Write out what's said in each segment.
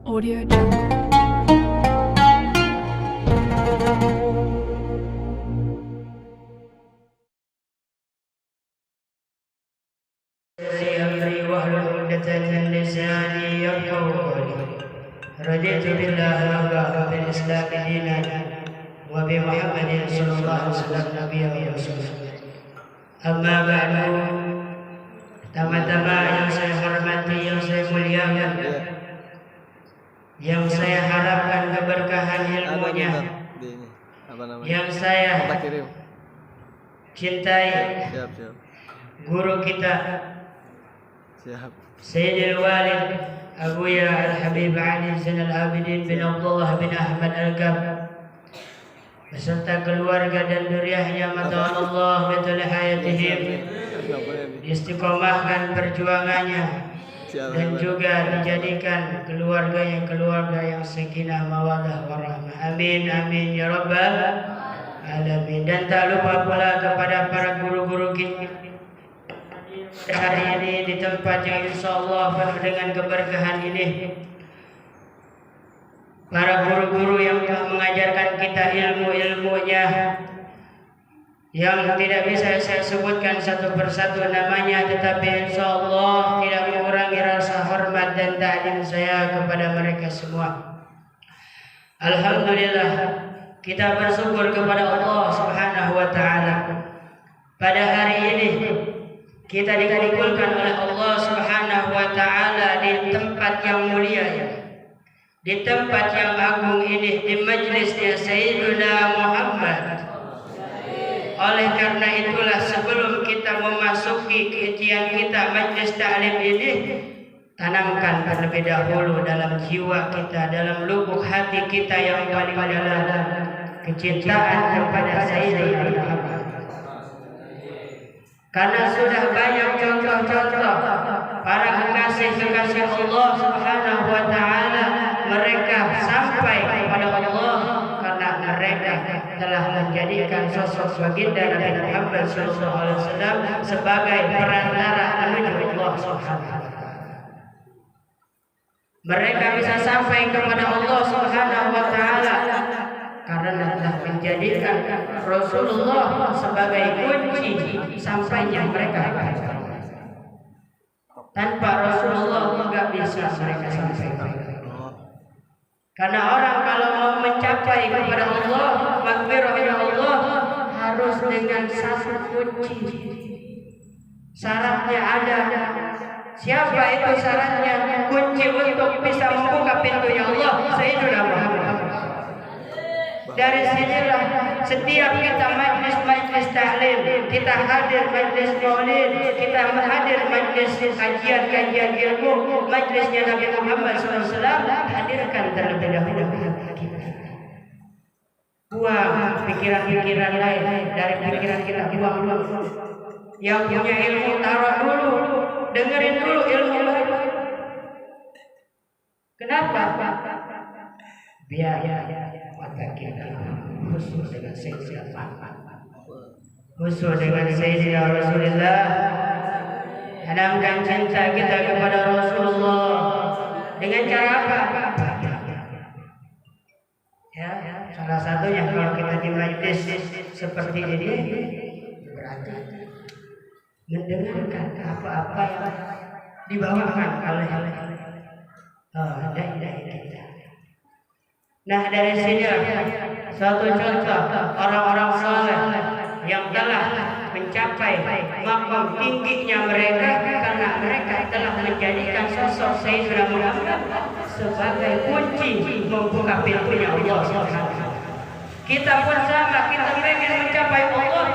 Audio Jungle. أمري واحلل عقدة من لساني يفقهوا قولي. رضيت بالله ربا وبالإسلام دينا وبمحمد صلى الله عليه وسلم نبيا ورسولا. Amma ba'du. Teman-teman yang saya hormati, yang saya muliakan, yang saya harapkan keberkahan ilmunya, yang saya cintai, guru kita Sayyidil Walid Abuya Al-Habib Ali Zainal Abidin bin Abdullah bin Ahmad Al-Gab beserta keluarga dan duriahnya, mata Allah betul hayatihim, istiqomahkan perjuangannya dan juga dijadikan keluarga yang sakinah mawaddah warahmah. Amin amin ya rabbal alamin. Dan tak lupa pula kepada para guru-guru kita hari ini di tempat yang insyaallah penuh dengan keberkahan ini, para guru-guru yang telah mengajarkan kita ilmu-ilmunya yang tidak bisa saya sebutkan satu persatu namanya, tetapi insyaallah tidak mengurangi rasa hormat dan takdim saya kepada mereka semua. Alhamdulillah, kita bersyukur kepada Allah Subhanahu wa taala. Pada hari ini kita dikumpulkan oleh Allah Subhanahu wa taala di tempat yang mulia, di tempat yang agung ini, di majlisnya Sayyiduna Muhammad. Oleh karena itulah, sebelum kita memasuki kajian kita majlis ta'lim ini, tanamkan terlebih dahulu dalam jiwa kita, dalam lubuk hati kita yang paling dalam, kecintaan kepada Sayyidina Muhammad. Karena sudah banyak contoh-contoh para kekasih-kekasih Allah Subhanahu wa taala, mereka sampai kepada Allah karena mereka telah menjadikan sosok baginda Nabi Muhammad sallallahu alaihi wasallam sebagai perantara menuju Allah Subhanahu wa taala. Mereka bisa sampai kepada Allah Subhanahu wa taala karena telah menjadikan Rasulullah sebagai kunci sampainya mereka. Tanpa Rasulullah tidak bisa mereka sampai. Karena orang kalau mau mencapai kepada Allah, maghfirah Allah, harus dengan satu kunci. Syaratnya ada. Siapa itu syaratnya? Kunci untuk bisa membuka pintunya Allah, Sayyidina Muhammad. Dari sinilah setiap kita majlis ta'lim, kita hadir majlis maulid, kita hadir majlis kajian ilmu, majlisnya Nabi Muhammad SAW, hadirkan terlebih dahulu kita. Buang pikiran-pikiran lain dari pikiran kita, buang dulu. Yang punya ilmu taruh dulu, dengerin dulu ilmu baru. Kenapa? Biar mata kita khusus dengan Sayyidina Rasulullah, tanamkan cinta kita kepada Rasulullah dengan cara apa? Ya, salah satunya kalau kita di majlis seperti ini berarti mendengarkan apa-apa yang dibawakan oleh dai-dai kita. Nah, dari sini suatu contoh orang-orang saleh yang telah mencapai maqam tingginya mereka karena mereka telah menjadikan sosok Sayyidina Muhammad sebagai kunci membuka pintunya Allah Subhanahu. Kita pun sama, kita pengen mencapai Allah,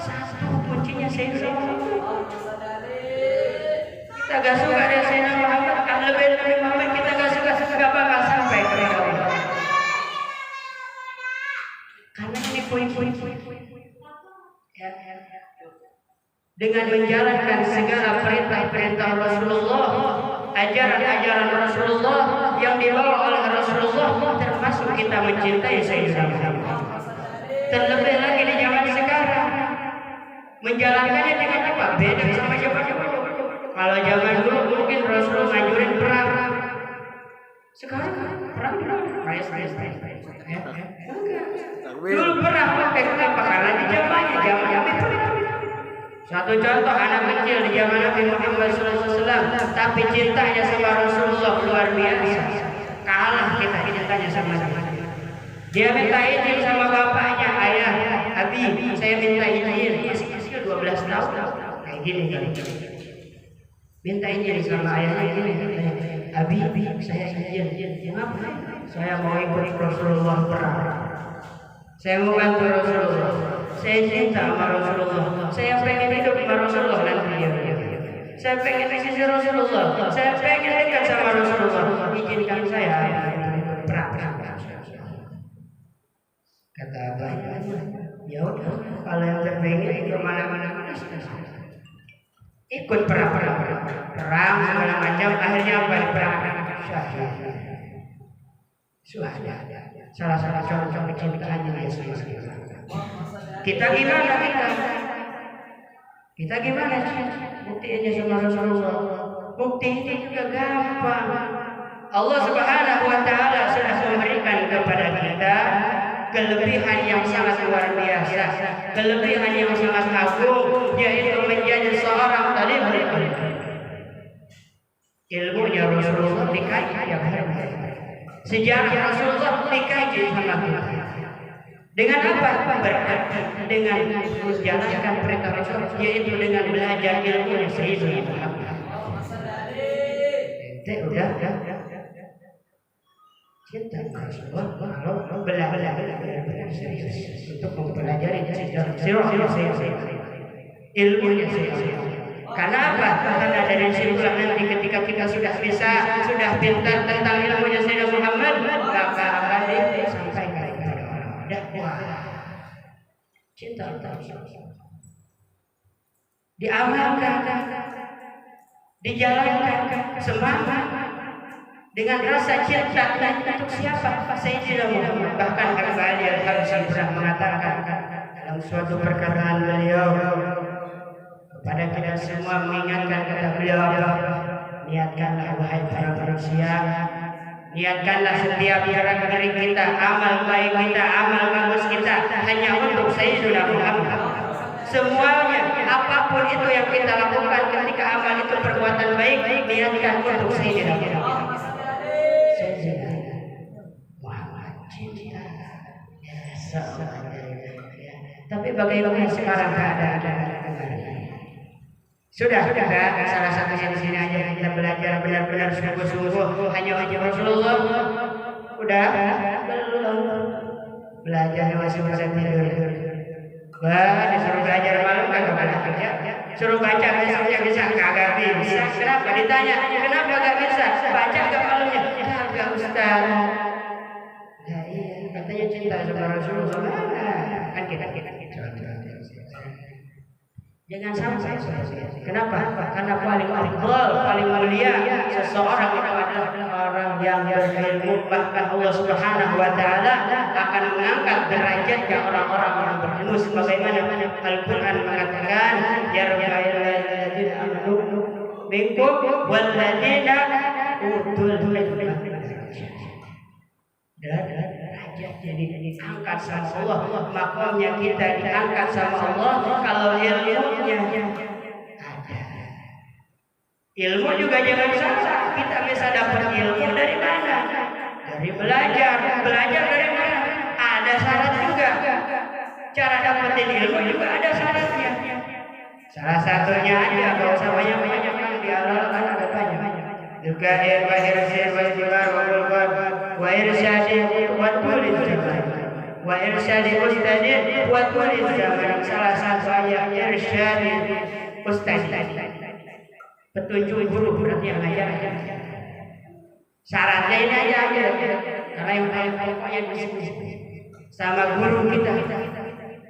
satu kuncinya Sayyidina Muhammad. Kita gak suka dengan Sayyidina Muhammad, lebih Muhammad kita gak suka, gak bakal sampai ke Allah. Karena ini poin-poin ya. Dengan menjalankan segala perintah-perintah Rasulullah, ajaran-ajaran Rasulullah yang dibawa oleh Rasulullah, termasuk kita mencintai Sayyidina Muhammad. Terlebih lagi di zaman sekarang, menjalankannya dengan apa? Beda sama zaman dulu. Kalau zaman dulu mungkin Rasulullah ngajurin perang, Sekarang perang dulu pernah pakai kenapa? Karena di zamannya itu. Satu contoh anak kecil di zaman Nabi Muhammad SAW, tapi cintanya sama Rasulullah luar biasa. Kalah kita cintanya sama dia. Dia minta izin sama bapaknya, ayah, Abi, saya minta izin. Masih kecil 12 tahun. Kayak gini. Minta izin sama ayahnya gini. Abi, saya izin. Kenapa? Saya mau ikut Rasulullah perang. Saya mau bantu Rasulullah. Saya cinta sama Rasulullah. Saya pengen hidup sama Rasulullah nanti. Saya pengen isi Rasulullah. Saya pengen dekat sama Rasulullah. Izinkan saya perang. Kata abah, ya udah. Kalau yang terpengen ke mana-mana ikut perang segala macam. Akhirnya apa? Perang sudah. Salah contoh kecintaannya Yesus. Kita gimana sih? Buktinya sama Rasulullah. Bukti ini juga gampang. Allah Subhanahu wa Ta'ala sudah memberikan kepada kita kelebihan yang sangat luar biasa, kelebihan yang sangat agung, yaitu menjadi seorang talib ilmunya Rasulullah dikaji yang hebat. Sejarah Rasulullah dikaji sama kita. Dengan apa? Dengan menjalankan perintah Rasul, yaitu dengan belajar ilmu Sayyidina Muhammad. Udah. Cinta Rasulullah kalau belajar serius untuk mempelajari sejarah ilmunya serius. Karena apa? Karena dari situlah nanti ketika kita sudah pintar tentang ilmunya Sayyidina Muhammad, maka akan disampaikan kepada orang. Dakwah cinta diamalkan, dijalankan, semangat dengan rasa cinta untuk siapa? Sayyidina Muhammad. Bahkan Al-Bani Al-Habsyi pernah mengatakan dalam suatu perkataan beliau kepada kita semua, mengingatkan kata beliau, niatkanlah wahai para manusia, niatkanlah setiap gerak gerik kita, amal baik kita, amal bagus kita hanya untuk Sayyidina Muhammad. Semuanya, apapun itu yang kita lakukan ketika amal itu perbuatan baik, niatkan untuk Sayyidina Muhammad. Sayyidina Muhammad cinta. Tapi bagaimana sekarang keadaan? Sudah salah satunya di sini aja kita belajar benar-benar sungguh-sungguh hanya untuk Rasulullah. Udah belum belajar masih tidur. Disuruh belajar malam kagak pernah kerja. Suruh baca besoknya bisa kagak bisa. Kenapa? Ditanya kenapa kagak bisa? Baca ke malamnya kagak Ustaz. Ya iya, katanya cinta sama Rasulullah. Kan kita jangan sampai. Kenapa? Karena paling afdal, paling mulia seseorang itu adalah orang yang berilmu. Bahkan Allah Subhanahu wa Ta'ala akan mengangkat derajatnya orang-orang yang berilmu, sebagaimana Al-Quran mengatakan, yarfa'il ladzina amanu minkum wal ladzina utul ilma. Derajat jadi diangkat sama Allah, makamnya kita diangkat sama Allah kalau ilmunya ada. Ilmu juga jangan salah, kita bisa dapat ilmu dari mana? Dari belajar dari mana? Ada syarat juga. Cara dapetin ilmu juga ada syaratnya. Salah satunya aja, kalau usah banyak-banyak yang dialalkan ada banyak. Juga wa irsyad wa istighfar wa irsyad wa tulil zaman wa irsyad ustadin wa tulil zaman. Salah satu ayat irsyad ustad, petunjuk guru berarti yang ngajar. Syaratnya ini aja karena yang paling diskusi sama guru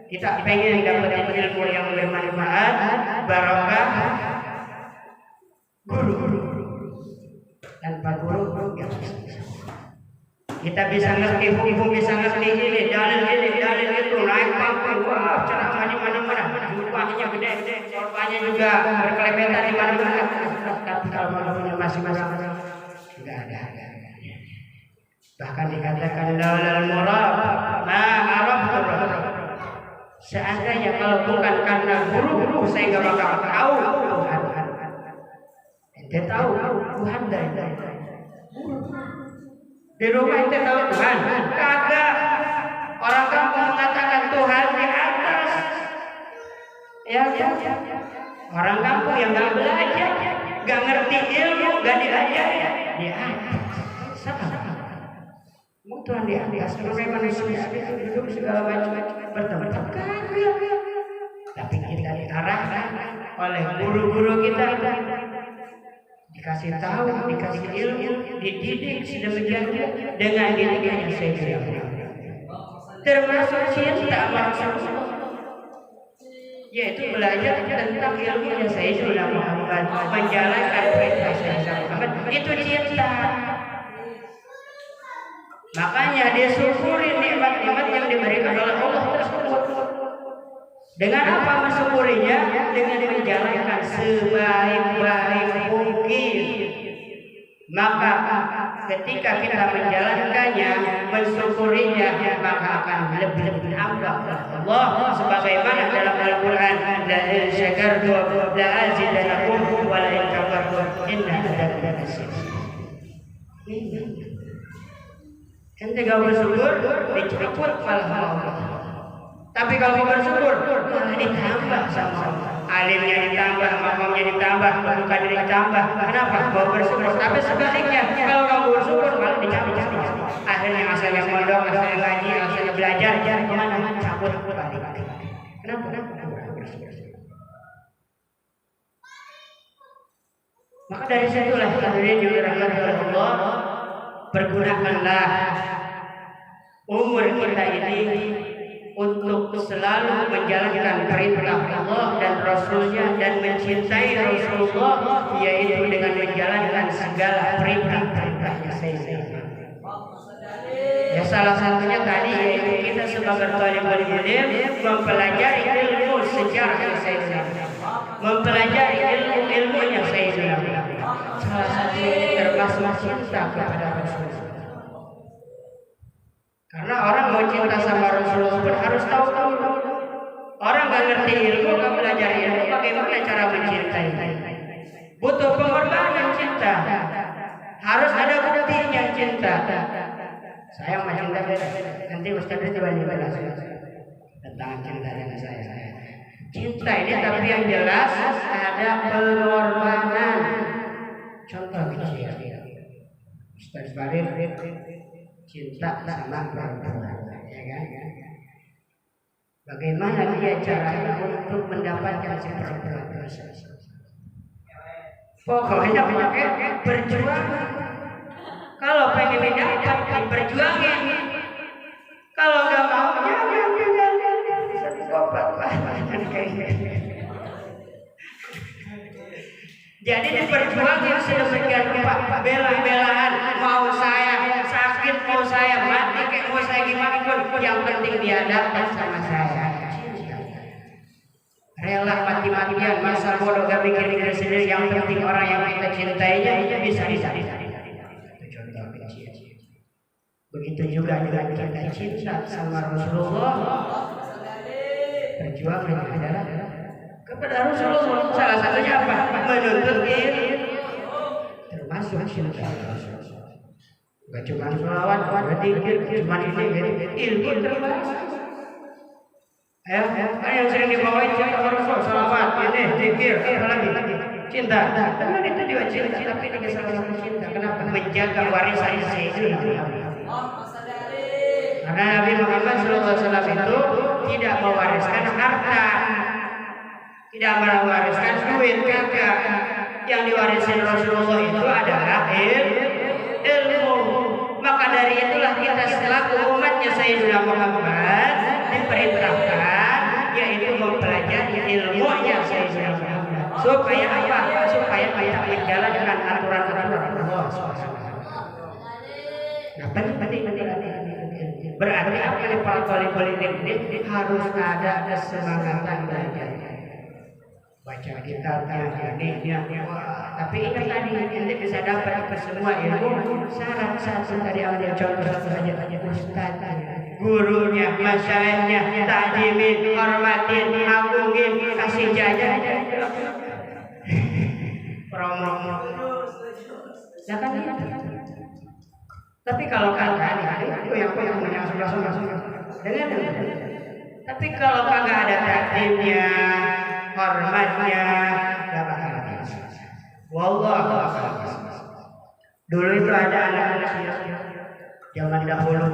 kita pengen dapat ilmu yang bermanfaat, barokah. Guru tanpa guru kita bisa ngerti hukum, bisa ngerti ini dalil itu naik pangkat, wah ceramah di mana-mana, jumlahnya gede, korbannya juga berkelebetan di mana-mana. Tapi kalau malamnya masing-masing nggak ada. Bahkan dikatakan laulal murab ma araftu rabb. Seandainya kalau bukan karena guru saya enggak bakal tahu Tuhan. Ente tahu Tuhan dari di rumah ente tahu Tuhan? Kagak. Orang kampung mengatakan Tuhan di atas. Ya. Orang kampung yang enggak belajar, enggak ngerti ilmu, enggak diajari di atas. Mau Tuhan di atas, sebagai manusia hidup segala macam bertemu. Tapi kita diarahkan oleh guru-guru kita, dikasih tahu, dikasih ilmu, dididik sedemikian dengan didikan yang sesuai. Termasuk cinta maksudnya, yaitu belajar tentang ilmu yang Sayyidina Muhammad, menjalankan perintah Sayyidina Muhammad, itu cinta. Makanya dia syukuri nikmat-nikmat yang diberikan oleh Allah tersebut. Dengan apa mensyukurinya? Dengan menjalankan sebaik-baik mungkin. Maka ketika kita menjalankannya, mensyukurinya, maka akan lebih bertambah Allah. Sebagaimana dalam Al-Quran, la in syakartum la azidannakum wa la in kafartum inna adzabi lasyadid. Ente gak bersyukur, dicabut pahala Allah. Tapi kalau bersyukur, malah ditambah sama Allah. Alimnya ditambah, makamnya ditambah, kedudukannya ditambah. Kenapa? Kau bersyukur. Tapi sebaliknya, kalau kamu bersyukur, malah dicabut. Akhirnya asalnya mondok, asalnya ngaji, asalnya belajar, kemana? Cabut balik. Kenapa? Maka dari situlah hadirin yang dirahmati Allah, pergunakanlah umur kita ini untuk selalu menjalankan perintah Allah dan Rasulnya dan mencintai Rasulullah, yaitu dengan menjalankan segala perintah-perintahnya Sayyidina. Ya salah satunya tadi yaitu kita sebagai thalibul ilm mempelajari ilmu sejarah Sayyidina, mempelajari ilmu-ilmunya Sayyidina. Salah satunya termasuk cinta kepada Rasulullah. Karena orang mau cinta sama Rasulullah pun harus tahu. Orang gak ngerti ilmu, gak belajar ilmu, bagaimana cara mencintai? Butuh pengorbanan cinta. Harus ada buktinya cinta. Saya mau cinta, nanti Ustaz itu banyak tentang cinta dengan saya. Cinta ini tapi yang jelas ada pengorbanan. Contoh kecil, Ustaz Farid cinta sama perempuan, ya kan? Bagaimana dia caranya untuk mendapatkan si perempuan? Pokoknya berjuang. Kalau pengen dapat, diperjuangin. Kalau nggak mau, jangan. Jadi diperjuangin sedemikian rupa, bela-belaan. Mau saya sakit, mau saya mati, kayak mau saya gimana pun, yang penting dia dapat sama saya. Rela mati-matian, masa bodoh gak bikin diri sendiri. Yang penting orang yang kita cintainya bisa disari. Begitu juga dengan kita cinta sama Rasulullah. Perjuangan adalah kepada Rasulullah. Salah satunya apa? Menuntut ilmu, termasuk cinta Rasulullah. Bukan cuma sholawat, berzikir, cuma ini ilmu termasuk. Kan yang sering dibawain cinta Rasul, sholawat, ini zikir, apa lagi? Cinta. Karena itu juga cinta, tapi ini salah satu cinta. Kenapa? Menjaga warisan Sayyidina. Karena Nabi Muhammad SAW itu tidak mewariskan harta, tidak mewariskan duit, kagak. Yang diwariskan Rasulullah itu adalah ilmu. Maka dari itulah kita selaku umatnya Sayyidina Muhammad diperintahkan yaitu mempelajari ilmunya Sayyidina Muhammad. Supaya apa? Supaya kita menjalankan aturan-aturan Allah SWT. Nah, penting. Berarti apa nih politik ini harus ada kesemangatan belajar. Baca kitabnya, ini, Tapi ingat tadi, nanti bisa dapat semua ilmu. Syarat satu tadi ambil contoh saja, ustaz, gurunya, masyaykhnya, takdimin, hormatin, agungin, kasih jajan, promo. Nah kan gitu. Tapi kalau kagak itu yang dengar. Tapi kalau kagak ada takdimnya, hormatnya, gak bakal bisa. Wallahu a'lam. Dulu itu ada anak zaman dahulu.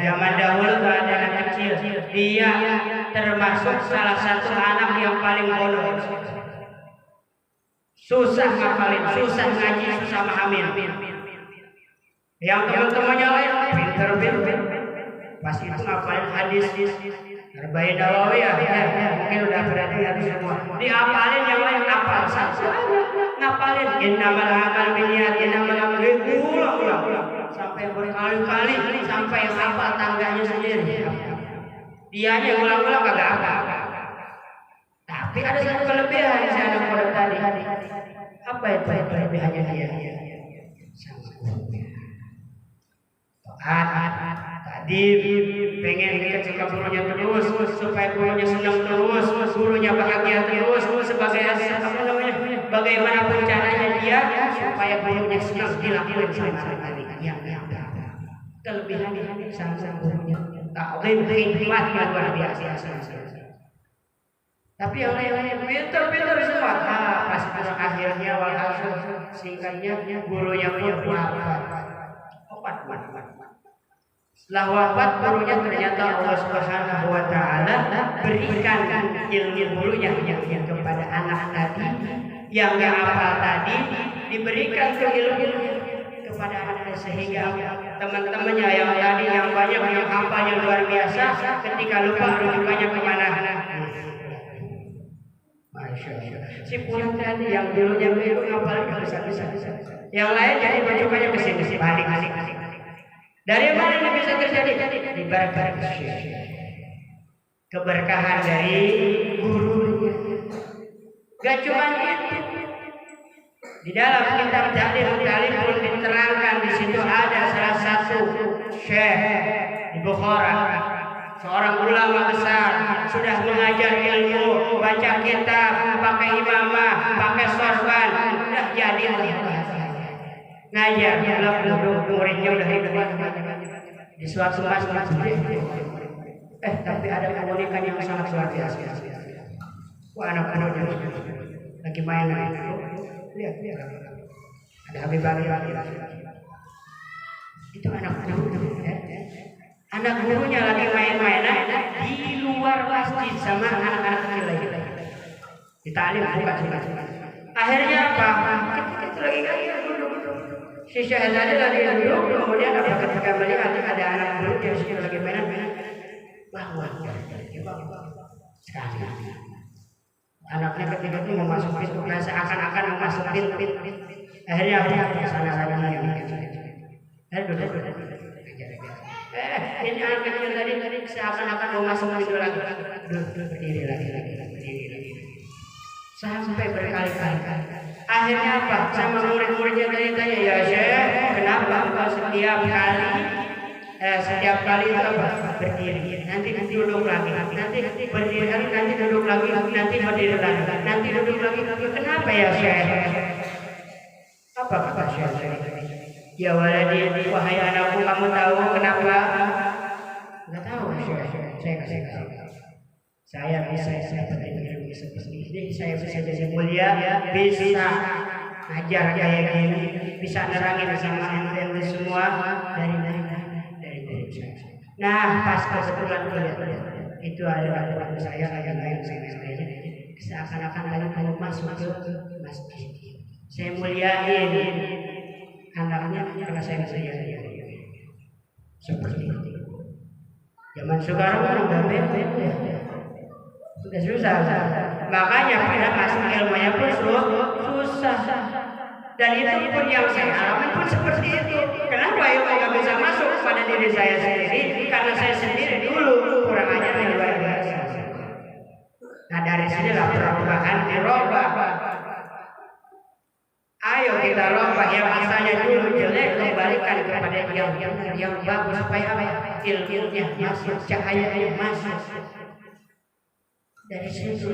Zaman dahulu tuh ada anak kecil. Dia termasuk salah satu anak yang paling bodoh. Susah ngapalin, susah ngaji, susah memahami. Yang teman-temannya lain pinter. Pas itu ngapalin hadis Arba'in Nawawiyah, mungkin udah berarti habis semua. Diapalin yang lain apal satu aja. Ngapalin innamal a'malu binniyat, innamal a'malu ulang sampai berkali-kali sampai hafal tangganya sendiri. Dianya ulang-ulang kagak apa. Tapi ada satu kelebihan si anak muda tadi. Apa itu kelebihannya dia? Tadi pengen dikecilkan gurunya terus supaya gurunya senang terus, gurunya bahagia terus, sebagai apa namanya? Bagaimanapun caranya dia supaya gurunya senang dilakukan sama yang kelebihan sang gurunya. Taklim hikmat yang luar biasa. Tapi yang lain pintar semua. Pas akhirnya walhasil singkatnya gurunya wafat. Setelah wafat gurunya ternyata Allah Subhanahu wa taala berikan ilmu gurunya yang kepada anak tadi yang enggak hafal tadi, diberikan ilmu kepada anak sehingga teman-temannya yang tadi yang banyak yang hafal yang luar biasa ketika lupa rujukannya kemana? Masya Allah. Si pulang tadi yang dulunya hafal bisa. Yang lain jadi rujukannya ke sini balik. Dari mana ini bisa terjadi? Diberkahi keberkahan dari gurunya. Gak cuma itu. Di dalam kitab Ta'lim pun diterangkan di situ ada salah satu syekh di Bukhara, seorang ulama besar, sudah mengajar ilmu, baca kitab, pakai imamah, pakai sorban, sudah jadi ngajar, muridnya udah hidup di suatu masjid. Tapi ada keunikan yang sangat luar biasa. Wah, anak-anaknya lagi main. Lihat. Ada Habib Ali. Itu anak-anak anak gurunya lagi main-mainan di luar masjid sama anak-anak kecil lagi. Di ta'lim buka. Akhirnya apa? Kita lagi ngajar dulu. Si Syekh tadi lagi duduk, kemudian ketika melihat ada anak guru yang sedang lagi mainan. Wah, sekali. Anaknya ketika itu memasuki tugas seakan-akan memasukin. Akhirnya sana lagi. Duduk. Ini anak kecil tadi seakan-akan memasuki itu lagi. Berdiri lagi. Sampai berkali-kali. Akhirnya apa? Sama murid-muridnya tanya, ya Syekh, kenapa engkau setiap kali itu apa? Berdiri, nanti duduk lagi, nanti berdiri lagi, nanti duduk lagi, nanti berdiri lagi, nanti duduk lagi. Kenapa ya Syekh? Apa kata Syekh? Ya waladi, wahai anakku, kamu tahu kenapa? Enggak tahu Syekh. Saya kasih. Saya bisa dapat ilmu seperti ini, saya bisa jadi mulia, bisa ngajar kayak gini, bisa nerangin sama ente semua dari saya. Nah, pas kebetulan itu adalah teman saya yang lain seakan-akan kalian mau masuk ke masjid. Saya muliain anaknya karena saya muliain. Seperti itu. Zaman sekarang kan udah beda ya. Sudah susah. Makanya pada masuk ilmunya pun susah. Dan itu pun yang saya alami pun seperti itu. Kenapa ilmu nggak bisa masuk pada diri saya sendiri? Karena saya sendiri dulu kurang ajar yang luar biasa. Nah dari sinilah perubahan dirubah. Ayo kita rombak yang asalnya dulu jelek kembalikan kepada yang bagus supaya apa? Ilmunya masuk, cahayanya masuk. Dari situ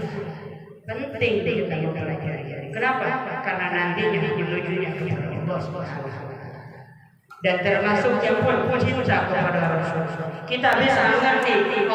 penting kita mempelajari. Kenapa? Karena nantinya menujunya kepada Allah Subhanahu wa taala. Dan termasuk yang pun cinta kepada Rasul. Kita bisa mengerti